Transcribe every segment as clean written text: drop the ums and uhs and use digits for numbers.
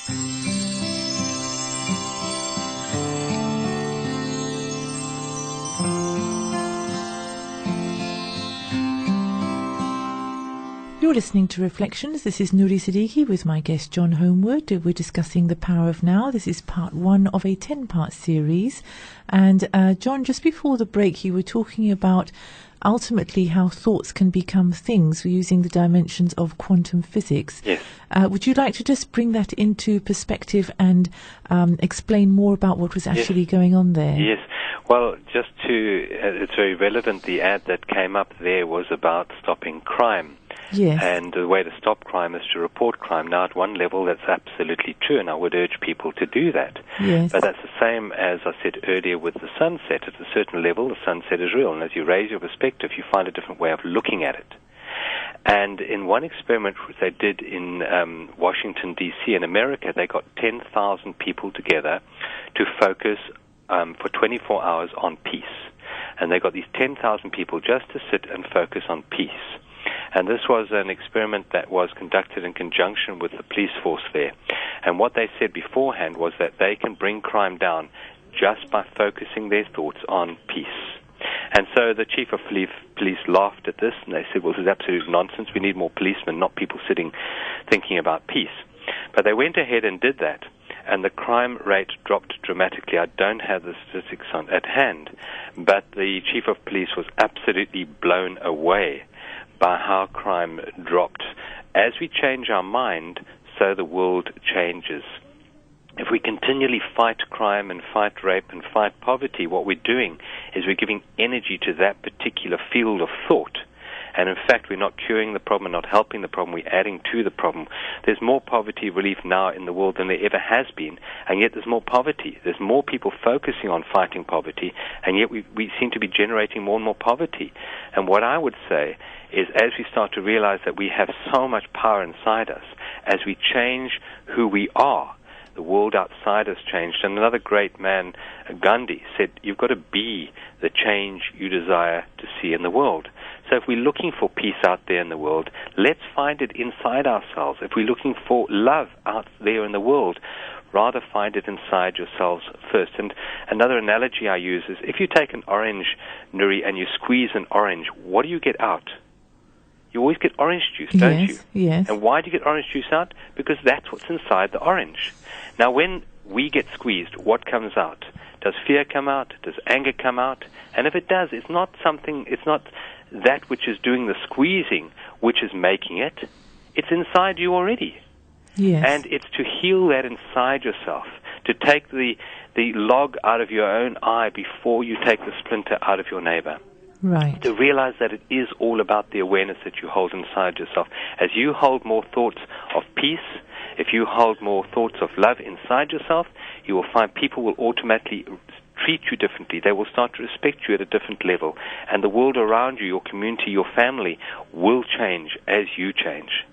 You're listening to Reflections. This is Noori Siddiqi with my guest John Homewood. We're discussing the power of now. This is part 1 of a 10-part series. And John, just before the break, you were talking about ultimately how thoughts can become things using the dimensions of quantum physics. Yes. Would you like to just bring that into perspective and explain more about what was actually going on there? Yes. Well, it's very relevant. The ad that came up there was about stopping crime. Yes. And the way to stop crime is to report crime. Now, at one level, that's absolutely true, and I would urge people to do that. Yes. But that's the same as I said earlier with the sunset. At a certain level, the sunset is real, and as you raise your perspective, you find a different way of looking at it. And in one experiment which they did in Washington, D.C., in America, they got 10,000 people together to focus for 24 hours on peace. And they got these 10,000 people just to sit and focus on peace. And this was an experiment that was conducted in conjunction with the police force there. And what they said beforehand was that they can bring crime down just by focusing their thoughts on peace. And so the chief of police laughed at this, and they said, well, this is absolute nonsense. We need more policemen, not people sitting thinking about peace. But they went ahead and did that, and the crime rate dropped dramatically. I don't have the statistics at hand, but the chief of police was absolutely blown away by how crime dropped. As we change our mind, so the world changes. If we continually fight crime and fight rape and fight poverty, what we're doing is we're giving energy to that particular field of thought. And in fact, we're not curing the problem, not helping the problem, we're adding to the problem. There's more poverty relief now in the world than there ever has been, and yet there's more poverty. There's more people focusing on fighting poverty, and yet we seem to be generating more and more poverty. And what I would say is, as we start to realize that we have so much power inside us, as we change who we are, the world outside has changed. And another great man, Gandhi, said, you've got to be the change you desire to see in the world. So if we're looking for peace out there in the world, let's find it inside ourselves. If we're looking for love out there in the world, rather find it inside yourselves first. And another analogy I use is, if you take an orange, Noori, and you squeeze an orange, what do you get out? You always get orange juice, don't you? Yes. And why do you get orange juice out? Because that's what's inside the orange. Now, when we get squeezed, what comes out? Does fear come out? Does anger come out? And if it does, it's not that which is doing the squeezing which is making it. It's inside you already. Yes. And it's to heal that inside yourself, to take the log out of your own eye before you take the splinter out of your neighbor. Right. To realize that it is all about the awareness that you hold inside yourself. As you hold more thoughts of peace, if you hold more thoughts of love inside yourself, you will find people will automatically treat you differently. They will start to respect you at a different level. And the world around you, your community, your family, will change as you change.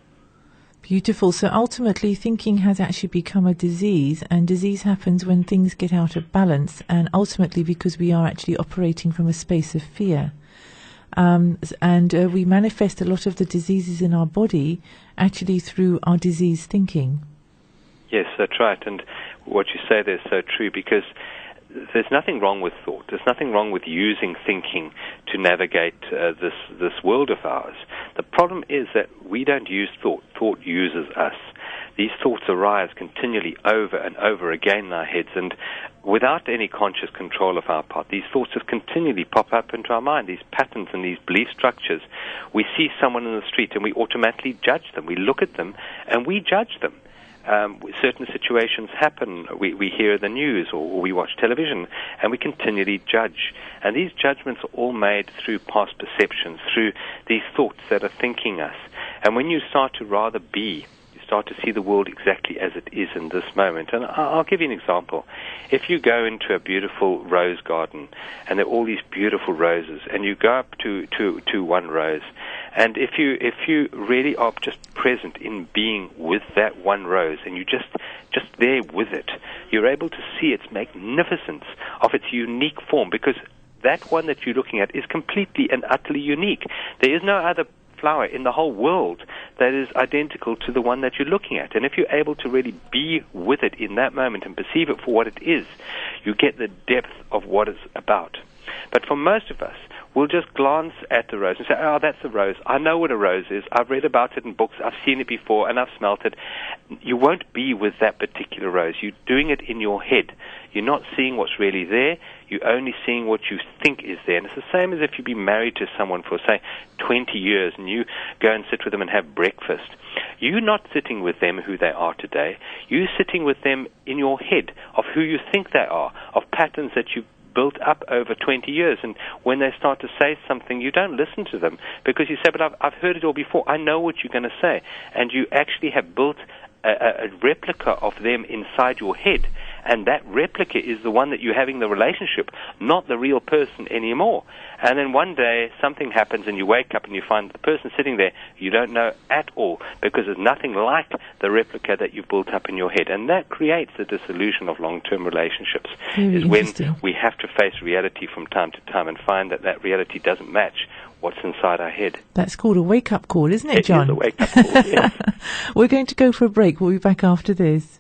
Beautiful. So ultimately, thinking has actually become a disease, and disease happens when things get out of balance, and ultimately because we are actually operating from a space of fear. And we manifest a lot of the diseases in our body actually through our disease thinking. Yes, that's right. And what you say there is so true, because there's nothing wrong with thought. There's nothing wrong with using thinking to navigate this world of ours. The problem is that we don't use thought. Thought uses us. These thoughts arise continually over and over again in our heads, and without any conscious control of our part, these thoughts just continually pop up into our mind, these patterns and these belief structures. We see someone in the street and we automatically judge them. We look at them and we judge them. Certain situations happen, we hear the news or we watch television, and we continually judge. And these judgments are all made through past perceptions, through these thoughts that are thinking us. And when you start to rather be, you start to see the world exactly as it is in this moment. And I'll give you an example. If you go into a beautiful rose garden, and there are all these beautiful roses, and you go up to one rose, and if you really are just present in being with that one rose, and you just there with it, you're able to see its magnificence of its unique form, because that one that you're looking at is completely and utterly unique. There is no other flower in the whole world that is identical to the one that you're looking at. And if you're able to really be with it in that moment and perceive it for what it is, you get the depth of what it's about. But for most of us, we'll just glance at the rose and say, oh, that's a rose. I know what a rose is. I've read about it in books. I've seen it before, and I've smelt it. You won't be with that particular rose. You're doing it in your head. You're not seeing what's really there. You're only seeing what you think is there. And it's the same as if you've been married to someone for, say, 20 years, and you go and sit with them and have breakfast. You're not sitting with them who they are today. You're sitting with them in your head of who you think they are, of patterns that you've built up over 20 years. And when they start to say something, you don't listen to them because you say, but I've heard it all before. I know what you're going to say. And you actually have built a replica of them inside your head. And that replica is the one that you're having the relationship, not the real person anymore. And then one day something happens and you wake up and you find the person sitting there you don't know at all because there's nothing like the replica that you've built up in your head. And that creates the dissolution of long-term relationships, is when we have to face reality from time to time and find that that reality doesn't match what's inside our head. That's called a wake-up call, isn't it, John? It is a wake-up call, yes. We're going to go for a break. We'll be back after this.